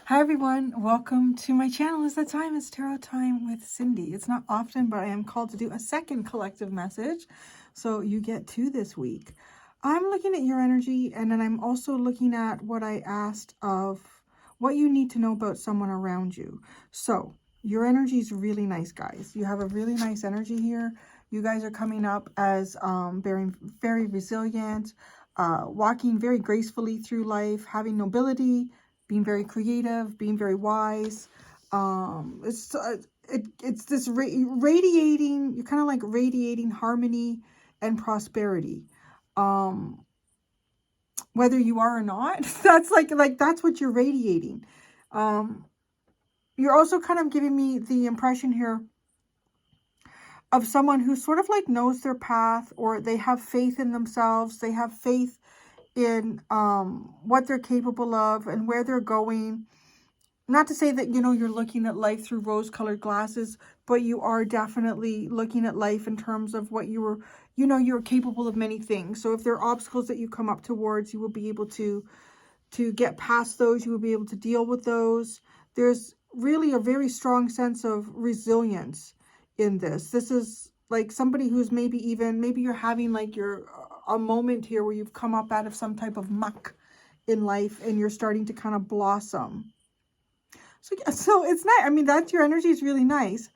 Hi everyone, welcome to my channel. It's that time, it's Tarot Time with Cindy. It's not often, but I am called to do a second collective message. So you get two this week. I'm looking at your energy, and then I'm also looking at what I asked of what you need to know about someone around you. So your energy is really nice, guys. You have a really nice energy here. You guys are coming up as very resilient, walking very gracefully through life, having nobility, being very creative, being very wise. It's this radiating, you're kind of like radiating harmony and prosperity. Whether you are or not, that's like that's what you're radiating. You're also kind of giving me the impression here of someone who sort of like knows their path, or they have faith in themselves. They have faith in what they're capable of and where they're going. Not to say that, you know, you're looking at life through rose-colored glasses, but you are definitely looking at life in terms of what you were, you know, you're capable of many things. So if there are obstacles that you come up towards, you will be able to get past those. You will be able to deal with those. There's really a very strong sense of resilience in this. This is like somebody who's maybe you're having like a moment here where you've come up out of some type of muck in life and you're starting to kind of blossom. So yeah, so it's nice. I mean, that's your energy is really nice.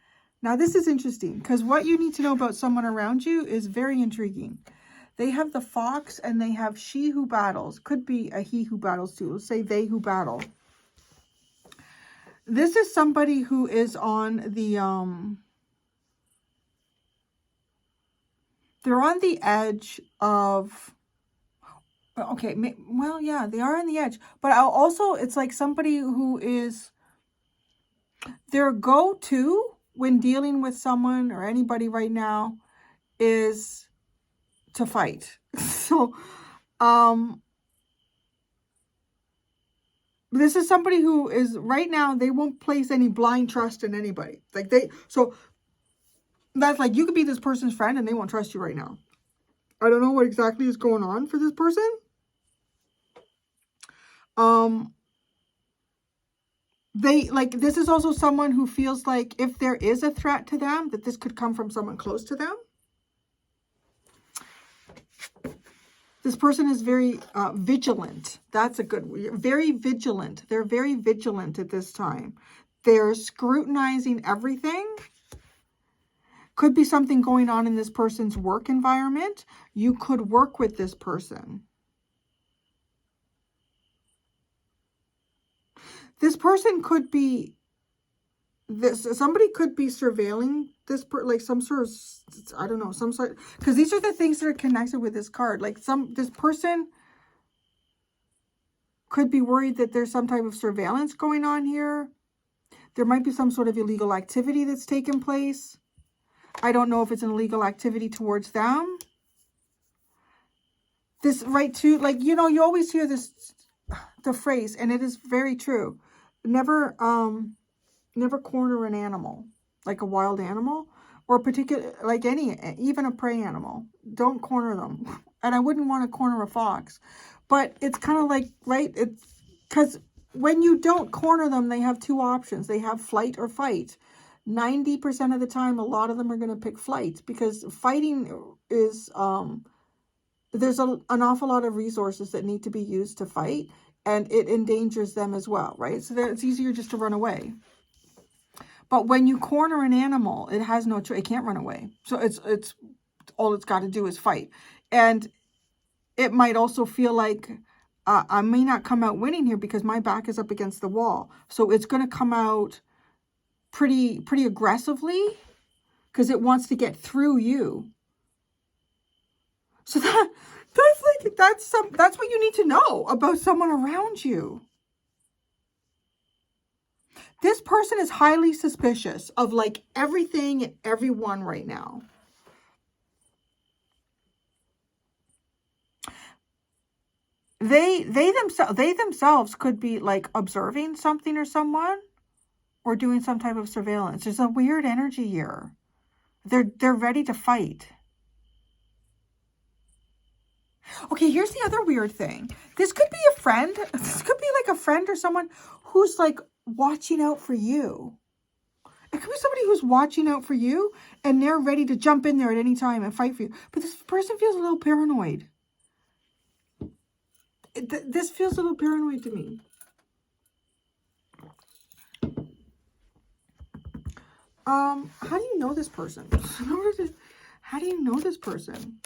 Now this is interesting because what you need to know about someone around you is very intriguing. They have the fox and they have she who battles. Could be a he who battles too. Let's say they who battle. This is somebody who is on the they're on the edge of, okay, well, yeah, they are on the edge, but also it's like somebody who is their go-to when dealing with someone or anybody right now is to fight. So this is somebody who is right now, they won't place any blind trust in anybody. Like so that's like, you could be this person's friend and they won't trust you right now. I don't know what exactly is going on for this person. This is also someone who feels like if there is a threat to them, that this could come from someone close to them. This person is very vigilant. That's a good word. Very vigilant. They're very vigilant at this time. They're scrutinizing everything. Could be something going on in this person's work environment. You could work with this person. This person could be somebody could be surveilling this like some sort of, I don't know, some sort, because these are the things that are connected with this card. Like this person could be worried that there's some type of surveillance going on here. There might be some sort of illegal activity that's taken place. I don't know if it's an illegal activity towards them. This right to, like, you know, you always hear the phrase, and it is very true. Never corner an animal, like a wild animal, or like even a prey animal. Don't corner them. And I wouldn't want to corner a fox. But it's kind of like, right? It's because when you don't corner them, they have two options. They have flight or fight. 90% of the time, a lot of them are going to pick flight, because fighting is, there's an awful lot of resources that need to be used to fight, and it endangers them as well, right? So it's easier just to run away. But when you corner an animal, it has no choice. It can't run away. So it's all it's got to do is fight. And it might also feel like I may not come out winning here because my back is up against the wall. So it's going to come out pretty aggressively because it wants to get through you. So that's what you need to know about someone around you. This person is highly suspicious of like everything and everyone right now. They themselves could be like observing something or someone, or doing some type of surveillance. There's a weird energy here. They're ready to fight. Okay, here's the other weird thing. This could be a friend. This could be like a friend or someone who's like watching out for you. It could be somebody who's watching out for you and they're ready to jump in there at any time and fight for you. But this person feels a little paranoid. This feels a little paranoid to me. How do you know this person? How do you know this person?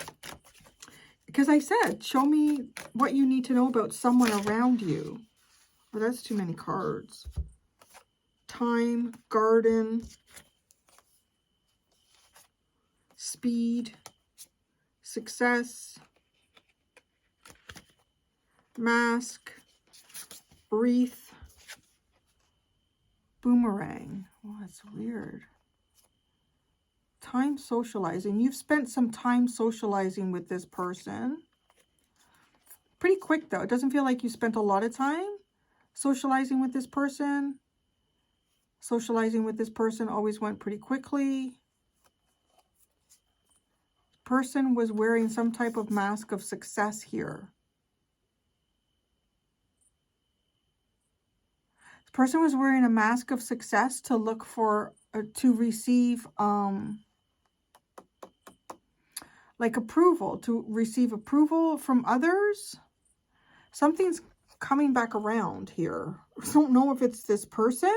Because I said, show me what you need to know about someone around you. Well, that's too many cards. Time, garden, speed, success, mask, wreath, boomerang. Oh, that's weird. Time socializing. You've spent some time socializing with this person. Pretty quick, though. It doesn't feel like you spent a lot of time socializing with this person. Socializing with this person always went pretty quickly. Person was wearing some type of mask of success here. The person was wearing a mask of success to look for, to receive, like approval, to receive approval from others. Something's coming back around here. I don't know if it's this person.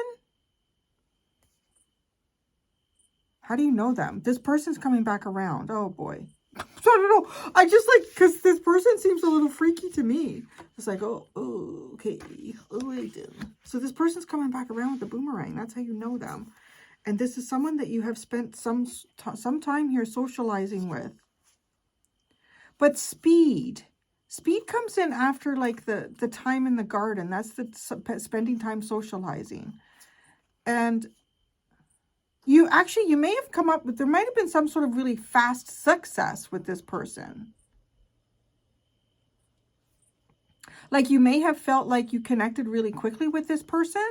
How do you know them? This person's coming back around. Oh boy. I don't know. I just like, because this person seems a little freaky to me. It's like, oh, okay. Oh, I do. So this person's coming back around with the boomerang. That's how you know them. And this is someone that you have spent some time here socializing with. But speed. Speed comes in after like the time in the garden. That's the spending time socializing. And you may have come up with, there might have been some sort of really fast success with this person. Like you may have felt like you connected really quickly with this person.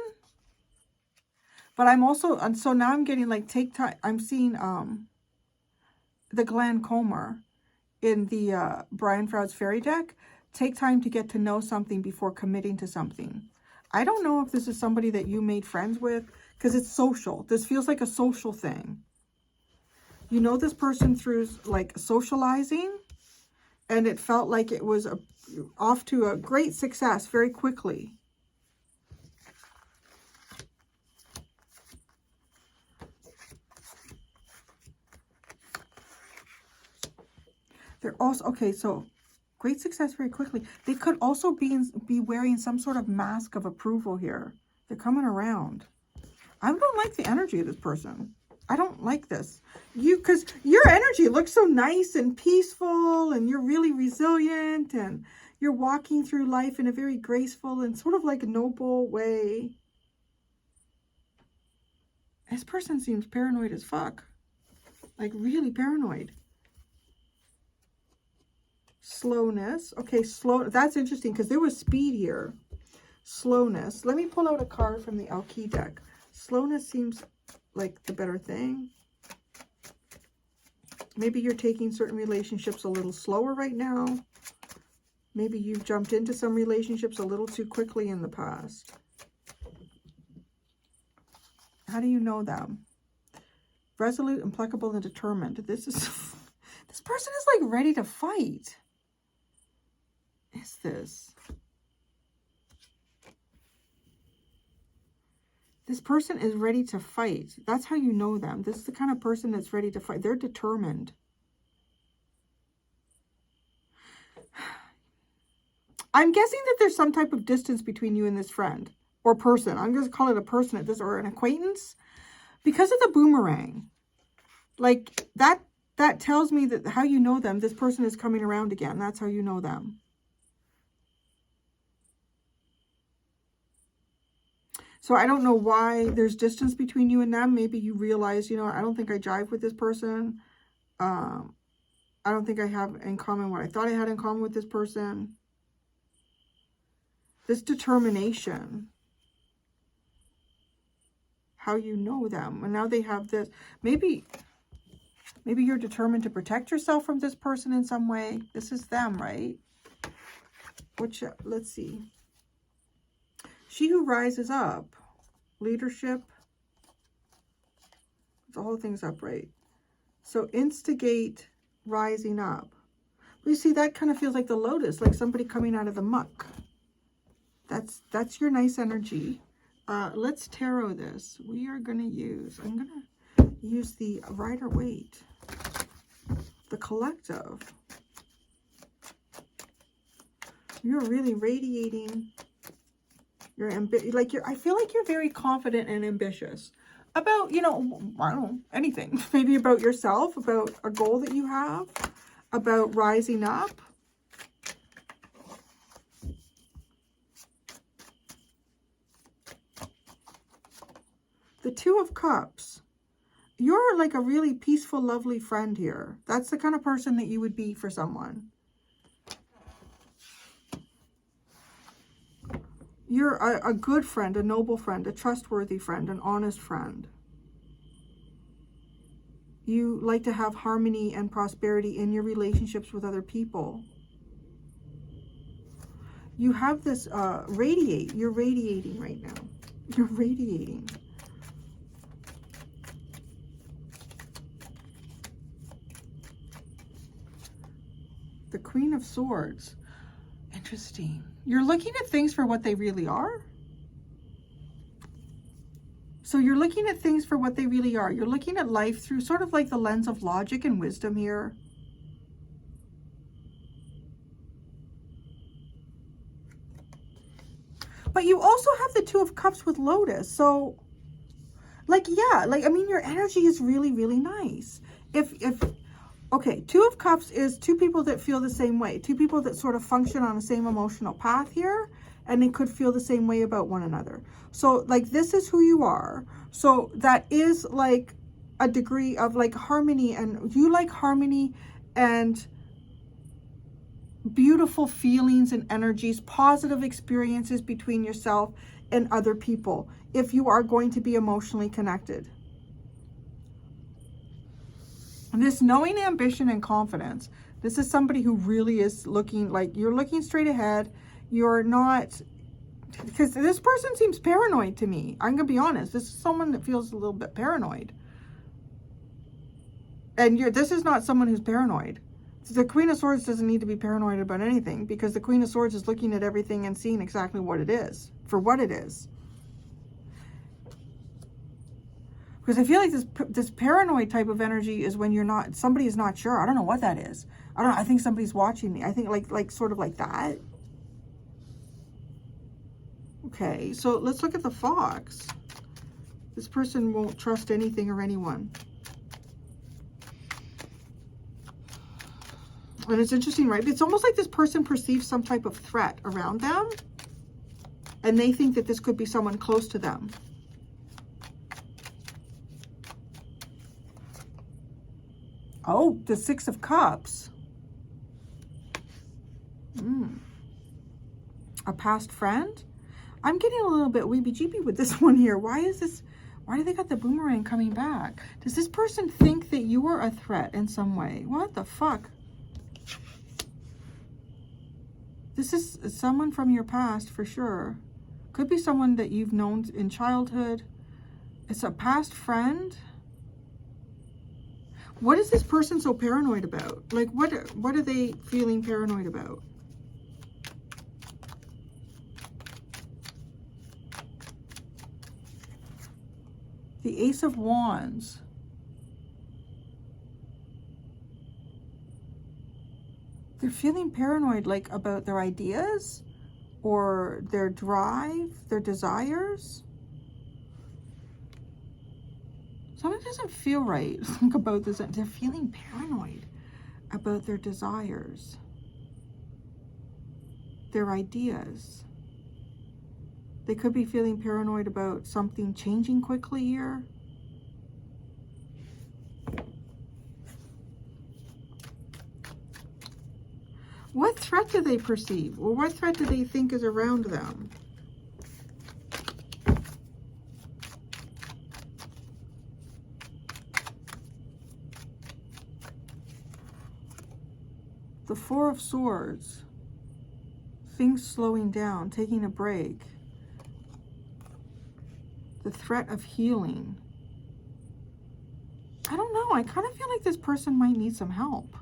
But I'm also, and so now I'm getting like take time. I'm seeing the Glen Comer in the Brian Froud's fairy deck. Take time to get to know something before committing to something. I don't know if this is somebody that you made friends with, because it's social. This feels like a social thing. You know this person through like socializing, and it felt like it was off to a great success very quickly. They're also, okay, so great success very quickly. They could also be wearing some sort of mask of approval here. They're coming around. I don't like the energy of this person. I don't like this. Because your energy looks so nice and peaceful, and you're really resilient, and you're walking through life in a very graceful and sort of like noble way. This person seems paranoid as fuck. Like really paranoid. Slowness. Okay, slow. That's interesting because there was speed here. Slowness. Let me pull out a card from the Alki deck. Slowness seems like the better thing. Maybe you're taking certain relationships a little slower right now. Maybe you've jumped into some relationships a little too quickly in the past. How do you know them? Resolute, implacable, and determined. This person is like ready to fight. Is this? This person is ready to fight. That's how you know them. This is the kind of person that's ready to fight. They're determined. I'm guessing that there's some type of distance between you and this friend or person. I'm going to call it a person at this, or an acquaintance, because of the boomerang. Like that tells me that how you know them, this person is coming around again. That's how you know them. So I don't know why there's distance between you and them. Maybe you realize, you know, I don't think I jive with this person. I don't think I have in common what I thought I had in common with this person. This determination. How you know them. And now they have this. Maybe Maybe you're determined to protect yourself from this person in some way. This is them, right? Which, let's see. She who rises up. Leadership. The whole thing's upright. So instigate rising up. You see, that kind of feels like the lotus, like somebody coming out of the muck. That's your nice energy. Let's tarot this. We are going to use, I'm going to use the Rider-Waite, the collective. You're really radiating your like I feel like you're very confident and ambitious about, you know, I don't know, anything. Maybe about yourself, about a goal that you have, about rising up. The Two of Cups. You're like a really peaceful, lovely friend here. That's the kind of person that you would be for someone. You're a good friend, a noble friend, a trustworthy friend, an honest friend. You like to have harmony and prosperity in your relationships with other people. You have this radiate. You're radiating right now. You're radiating. The Queen of Swords. Interesting. You're looking at things for what they really are. So you're looking at things for what they really are. You're looking at life through sort of like the lens of logic and wisdom here. But you also have the Two of Cups with Lotus. So, like, yeah, like, I mean, your energy is really, really nice. Okay, Two of Cups is two people that feel the same way. Two people that sort of function on the same emotional path here. And they could feel the same way about one another. So, like, this is who you are. So, that is, like, a degree of, like, harmony. And you like harmony and beautiful feelings and energies, positive experiences between yourself and other people, if you are going to be emotionally connected. This knowing, ambition, and confidence. This is somebody who really is looking, like, you're looking straight ahead. You're not, because this person seems paranoid to me. I'm going to be honest. This is someone that feels a little bit paranoid. And this is not someone who's paranoid. The Queen of Swords doesn't need to be paranoid about anything, because the Queen of Swords is looking at everything and seeing exactly what it is, for what it is. Because I feel like this paranoid type of energy is when somebody is not sure. I don't know what that is. I think somebody's watching me. I think like sort of like that. Okay, so let's look at the Fox. This person won't trust anything or anyone. And it's interesting, right? It's almost like this person perceives some type of threat around them. And they think that this could be someone close to them. Oh, the Six of Cups. A past friend? I'm getting a little bit weeby-jeeby with this one here. Why do they got the boomerang coming back? Does this person think that you are a threat in some way? What the fuck? This is someone from your past for sure. Could be someone that you've known in childhood. It's a past friend. What is this person so paranoid about? Like, what are they feeling paranoid about? The Ace of Wands. They're feeling paranoid, like, about their ideas or their drive, their desires. Something doesn't feel right about this. They're feeling paranoid about their desires, their ideas. They could be feeling paranoid about something changing quickly here. What threat do they perceive? Or what threat do they think is around them? The Four of Swords. Things slowing down, taking a break. The threat of healing. I don't know. I kind of feel like this person might need some help.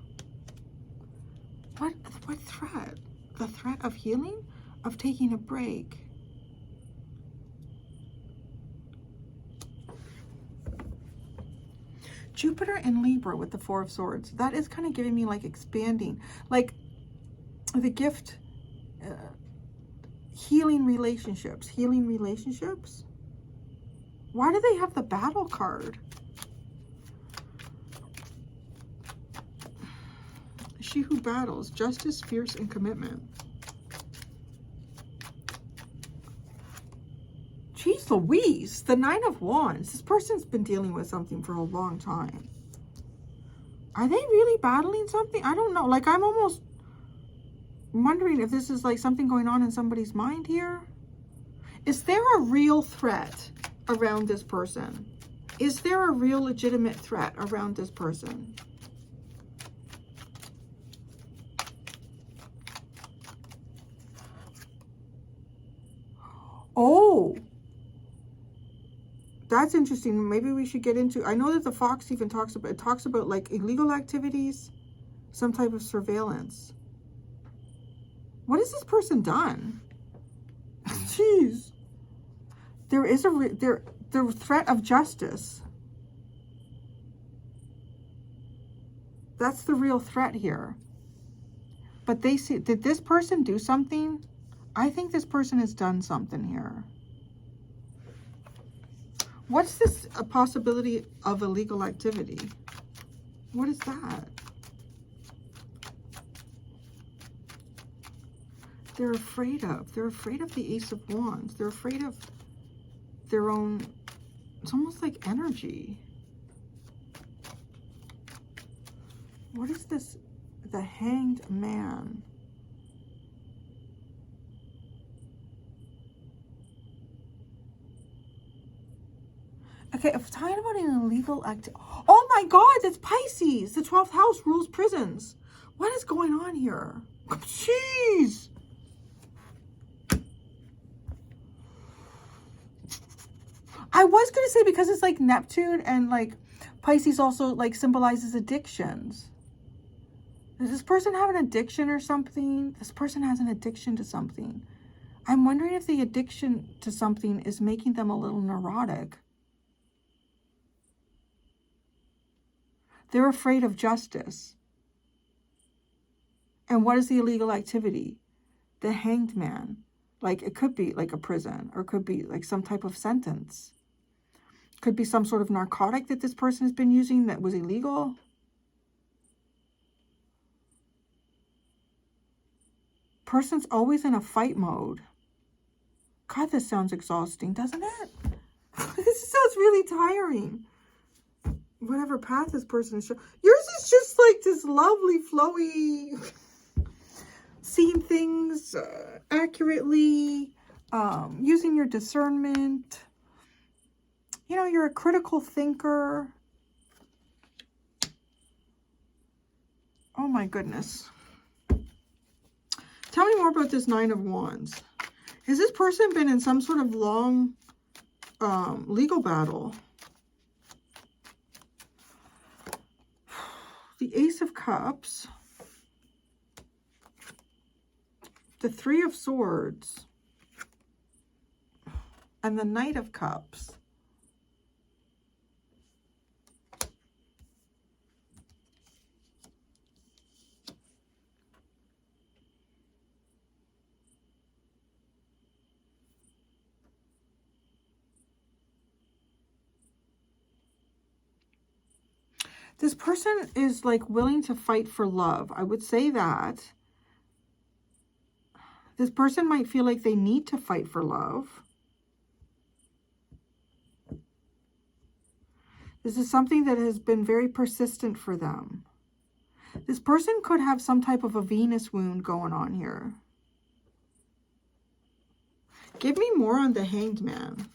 What threat? The threat of healing? Of taking a break. Jupiter and Libra with the Four of Swords. That is kind of giving me like expanding. Like the gift, healing relationships. Healing relationships? Why do they have the Battle card? She who battles. Justice, fierce, and commitment. Jeez Louise, the Nine of Wands. This person's been dealing with something for a long time. Are they really battling something? I don't know. Like, I'm almost wondering if this is like something going on in somebody's mind here. Is there a real threat around this person? Is there a real legitimate threat around this person? Oh, that's interesting. Maybe we should get into, I know that the Fox even talks about like illegal activities, some type of surveillance. What has this person done? Jeez. There is the threat of justice. That's the real threat here. But they see, did this person do something? I think this person has done something here. What's this, a possibility of illegal activity? What is that? They're afraid of the Ace of Wands. They're afraid of their own, it's almost like energy. What is this? The Hanged Man. Okay, if talking about an illegal act. Oh my God, that's Pisces. The 12th house rules prisons. What is going on here? Jeez. I was going to say, because it's like Neptune and like Pisces also like symbolizes addictions. Does this person have an addiction or something? This person has an addiction to something. I'm wondering if the addiction to something is making them a little neurotic. They're afraid of justice. And what is the illegal activity? The Hanged Man. Like, it could be like a prison, or it could be like some type of sentence. Could be some sort of narcotic that this person has been using that was illegal. Person's always in a fight mode. God, this sounds exhausting, doesn't it? This sounds really tiring. Whatever path this person is showing. Yours is just like this lovely, flowy, seeing things accurately, using your discernment. You know, you're a critical thinker. Oh my goodness. Tell me more about this Nine of Wands. Has this person been in some sort of long legal battle? The Ace of Cups. The Three of Swords. And the Knight of Cups. This person is like willing to fight for love. I would say that. This person might feel like they need to fight for love. This is something that has been very persistent for them. This person could have some type of a Venus wound going on here. Give me more on the Hanged Man.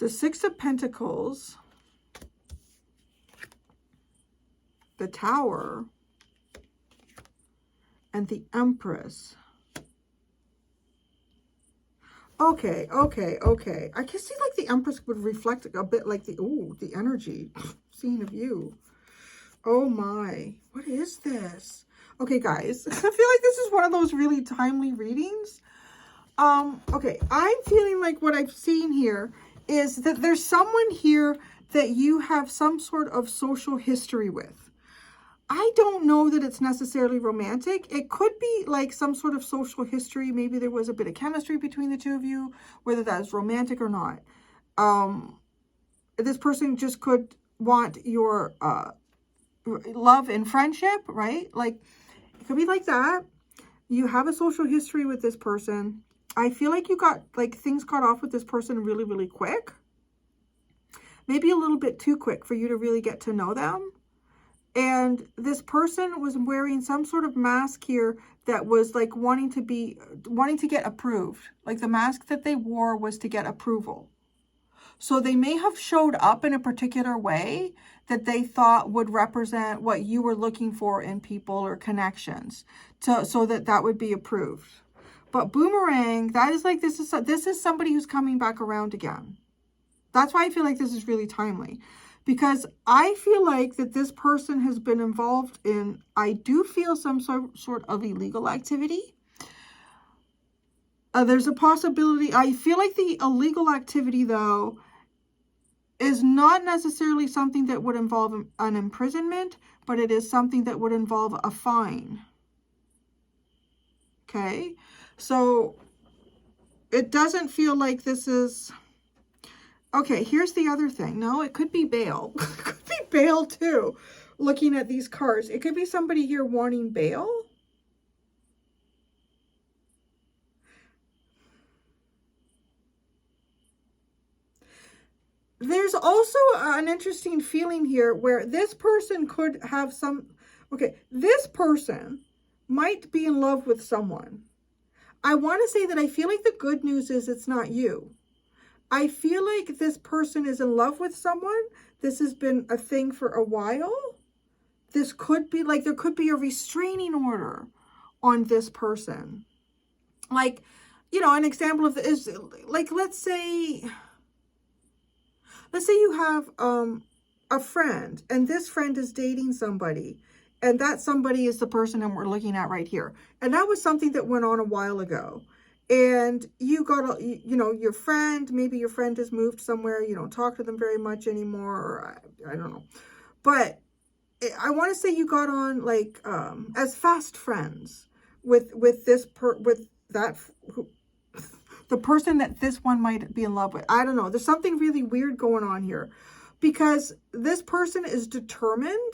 the Six of Pentacles, the Tower, and the Empress. Okay. I can see like the Empress would reflect a bit like the energy. Seeing of you. Oh my, what is this? Okay, guys, I feel like this is one of those really timely readings. Okay, I'm feeling like what I've seen here is that there's someone here that you have some sort of social history with. I don't know that it's necessarily romantic. It could be like some sort of social history. Maybe there was a bit of chemistry between the two of you, whether that's romantic or not. This person just could want your love and friendship, right? Like, it could be like that. You have a social history with this person. I feel like you got, like, things got off with this person really, really quick. Maybe a little bit too quick for you to really get to know them. And this person was wearing some sort of mask here that was like wanting to get approved. Like the mask that they wore was to get approval. So they may have showed up in a particular way that they thought would represent what you were looking for in people or connections, so that would be approved. But boomerang, that is like, this is somebody who's coming back around again. That's why I feel like this is really timely. Because I feel like that this person has been involved in, I do feel some sort of illegal activity. There's a possibility, I feel like the illegal activity, though, is not necessarily something that would involve an imprisonment, but it is something that would involve a fine. Okay? So, it doesn't feel like this is... Okay, here's the other thing. No, it could be bail. It could be bail too. Looking at these cards. It could be somebody here wanting bail. There's also an interesting feeling here where this person could have some... Okay, this person might be in love with someone. I want to say that I feel like the good news is it's not you. I feel like this person is in love with someone. This has been a thing for a while. This could be like, there could be a restraining order on this person. Like, you know, an example of this is like, let's say you have a friend, and this friend is dating somebody, and that somebody is the person that we're looking at right here. And that was something that went on a while ago. And you got, you know, your friend, maybe your friend has moved somewhere, you don't talk to them very much anymore, or I don't know. But I want to say you got on like as fast friends with the person that this one might be in love with. I don't know. There's something really weird going on here, because this person is determined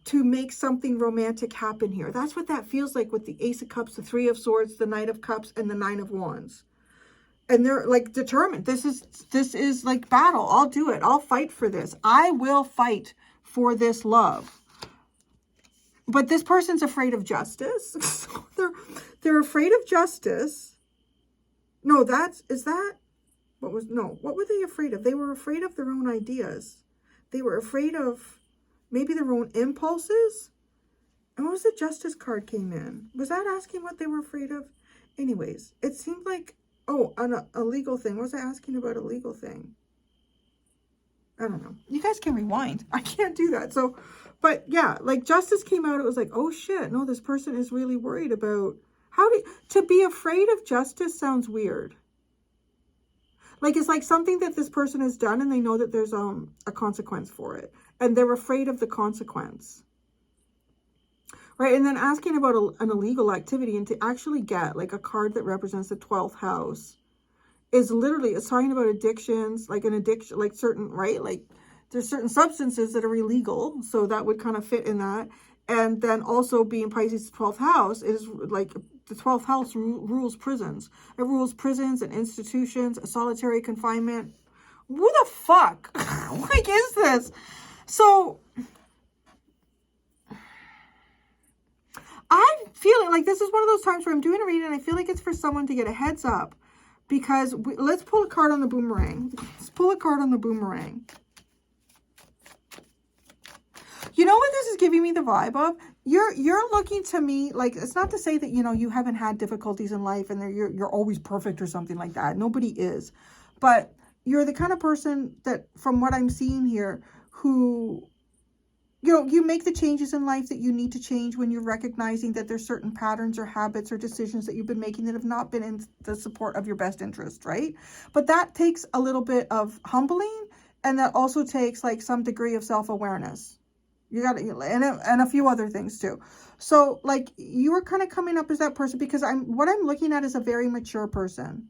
to make something romantic happen here. That's what that feels like with the Ace of Cups, the Three of Swords, the Knight of Cups, and the Nine of Wands. And they're like determined. This is like battle. I'll do it. I'll fight for this. I will fight for this love. But this person's afraid of justice. So they're afraid of justice. No, what were they afraid of? They were afraid of their own ideas. They were afraid of maybe their own impulses. And what was the Justice card came in? Was that asking what they were afraid of? Anyways, it seemed like, a legal thing. Was I asking about a legal thing? I don't know. You guys can rewind. I can't do that. So, but yeah, like Justice came out. It was like, oh shit, no, this person is really worried about to be afraid of justice sounds weird. Like, it's like something that this person has done and they know that there's a consequence for it. And they're afraid of the consequence. Right? And then asking about an illegal activity, and to actually get like a card that represents the 12th house is literally, it's talking about addictions, like an addiction, like certain, right? Like there's certain substances that are illegal. So that would kind of fit in that. And then also being Pisces' 12th house is like, the 12th house rules prisons. It rules prisons and institutions, solitary confinement. Who the fuck? Like, is this? So, I'm feeling like this is one of those times where I'm doing a reading and I feel like it's for someone to get a heads up. Because let's pull a card on the boomerang. Let's pull a card on the boomerang. You know what this is giving me the vibe of? You're looking to me like, it's not to say that, you know, you haven't had difficulties in life and you're always perfect or something like that. Nobody is. But you're the kind of person that, from what I'm seeing here, who, you know, you make the changes in life that you need to change when you're recognizing that there's certain patterns or habits or decisions that you've been making that have not been in the support of your best interest, right? But that takes a little bit of humbling, and that also takes like some degree of self-awareness. You got to, and a few other things too. So like, you are kind of coming up as that person, because what I'm looking at is a very mature person.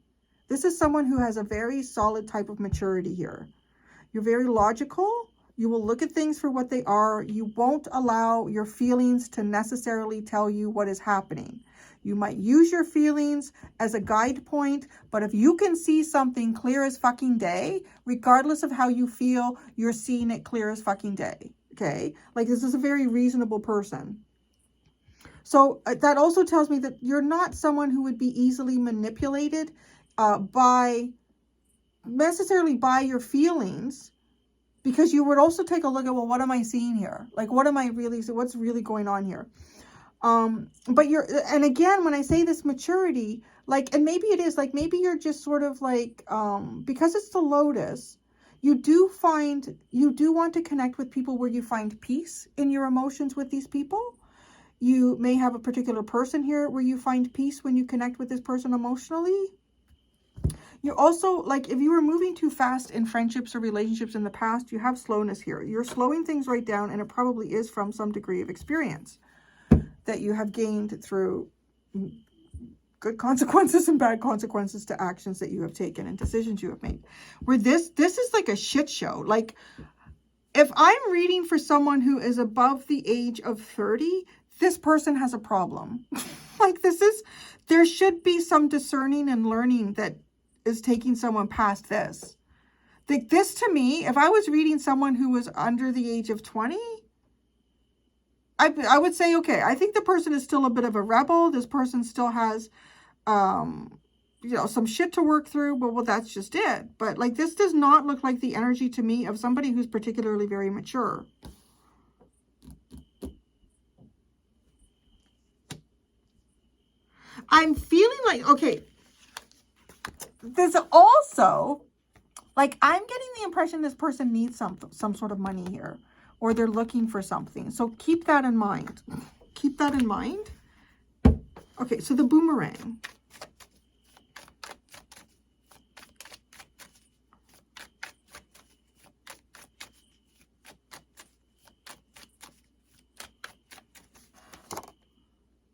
This is someone who has a very solid type of maturity here. You're very logical. You will look at things for what they are. You won't allow your feelings to necessarily tell you what is happening. You might use your feelings as a guide point, but if you can see something clear as fucking day, regardless of how you feel, you're seeing it clear as fucking day. Okay? Like, this is a very reasonable person. So that also tells me that you're not someone who would be easily manipulated necessarily by your feelings, because you would also take a look at, well, what am I seeing here? Like, what's really going on here? But and again, when I say this maturity, like, and maybe it is like, maybe you're just sort of like, because it's the Lotus, you do want to connect with people where you find peace in your emotions with these people. You may have a particular person here where you find peace when you connect with this person emotionally. You're also, like, if you were moving too fast in friendships or relationships in the past, you have slowness here. You're slowing things right down, and it probably is from some degree of experience that you have gained through good consequences and bad consequences to actions that you have taken and decisions you have made. Where this is like a shit show. Like, if I'm reading for someone who is above the age of 30, this person has a problem. Like, there should be some discerning and learning that is taking someone past this. Like, this to me, if I was reading someone who was under the age of 20, I would say, okay, I think the person is still a bit of a rebel. This person still has, you know, some shit to work through, but well, that's just it. But like, this does not look like the energy to me of somebody who's particularly very mature. I'm feeling like, okay, there's also, like, I'm getting the impression this person needs some sort of money here, or they're looking for something. So keep that in mind. Keep that in mind. Okay, so the boomerang.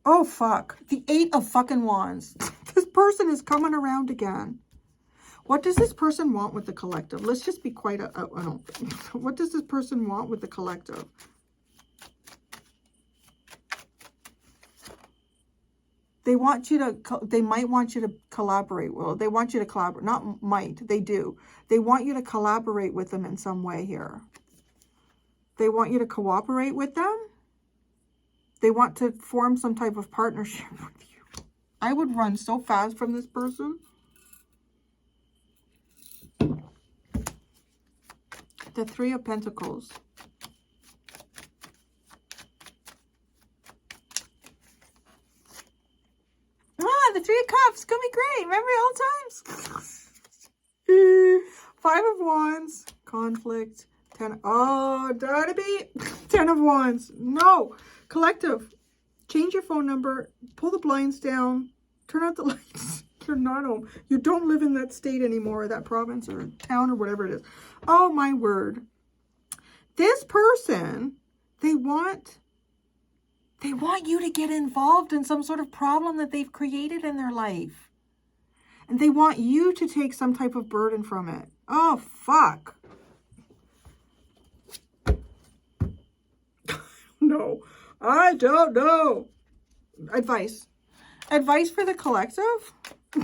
Oh, fuck. The 8 of fucking Wands. This person is coming around again. What does this person want with the collective? Let's just be quite what does this person want with the collective? They might want you to collaborate. Well, they want you to collaborate. Not might, they do. They want you to collaborate with them in some way here. They want you to cooperate with them. They want to form some type of partnership with you. I would run so fast from this person. The 3 of Pentacles. The 3 of Cups. Gonna be great. Remember old times? 5 of Wands. Conflict. 10. Oh, dirty beat. 10 of Wands. No. Collective. Change your phone number. Pull the blinds down. Turn out the lights. You're not home. You don't live in that state anymore, or that province or town or whatever it is. Oh, my word. This person, they want you to get involved in some sort of problem that they've created in their life. And they want you to take some type of burden from it. Oh, fuck. No, I don't know. Advice. Advice for the collective? I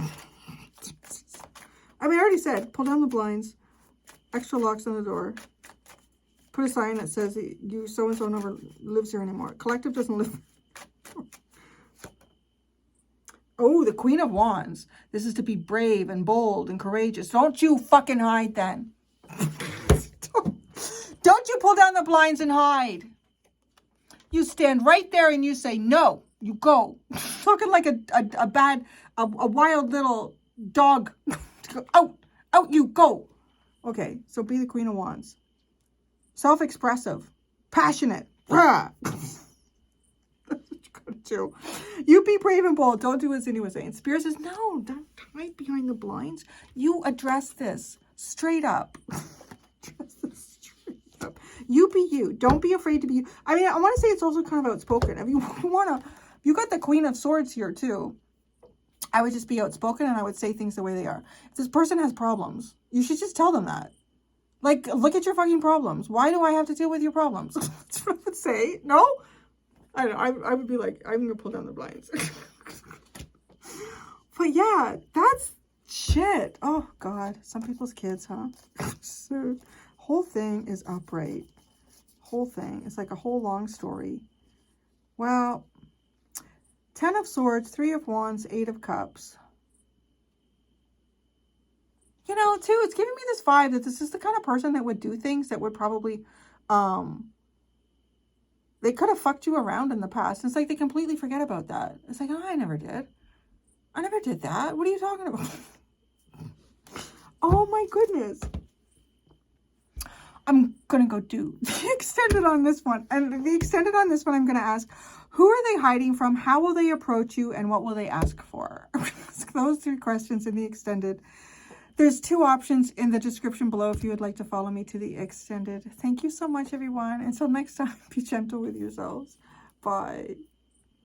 mean, I already said, pull down the blinds, extra locks on the door, put a sign that says you so-and-so never lives here anymore. Collective doesn't live. Oh, the Queen of Wands. This is to be brave and bold and courageous. Don't you fucking hide then. Don't you pull down the blinds and hide. You stand right there and you say, no, you go. Looking like a wild little dog. Out you go. Okay, so be the Queen of Wands. Self-expressive. Passionate. That's what you gotta do. You be brave and bold. Don't do what Cindy was saying. Spirit says, no, don't hide behind the blinds. You address this straight up. You be you. Don't be afraid to be you. I mean, I want to say it's also kind of outspoken. If you want to, you got the Queen of Swords here too. I would just be outspoken and I would say things the way they are. If this person has problems, you should just tell them that. Like, look at your fucking problems. Why do I have to deal with your problems? That's what I would say. No? I don't know. I would be like, I'm going to pull down the blinds. But yeah, that's shit. Oh, God. Some people's kids, huh? So, whole thing is upright. Whole thing. It's like a whole long story. Well, 10 of Swords, 3 of Wands, 8 of Cups. You know, too, it's giving me this vibe that this is the kind of person that would do things that would probably, they could have fucked you around in the past. It's like they completely forget about that. It's like, oh, I never did. I never did that. What are you talking about? Oh, my goodness. I'm going to go do the extended on this one. And the extended on this one, I'm going to ask, who are they hiding from? How will they approach you? And what will they ask for? Ask those 3 questions in the extended. There's 2 options in the description below if you would like to follow me to the extended. Thank you so much, everyone. Until next time, be gentle with yourselves. Bye.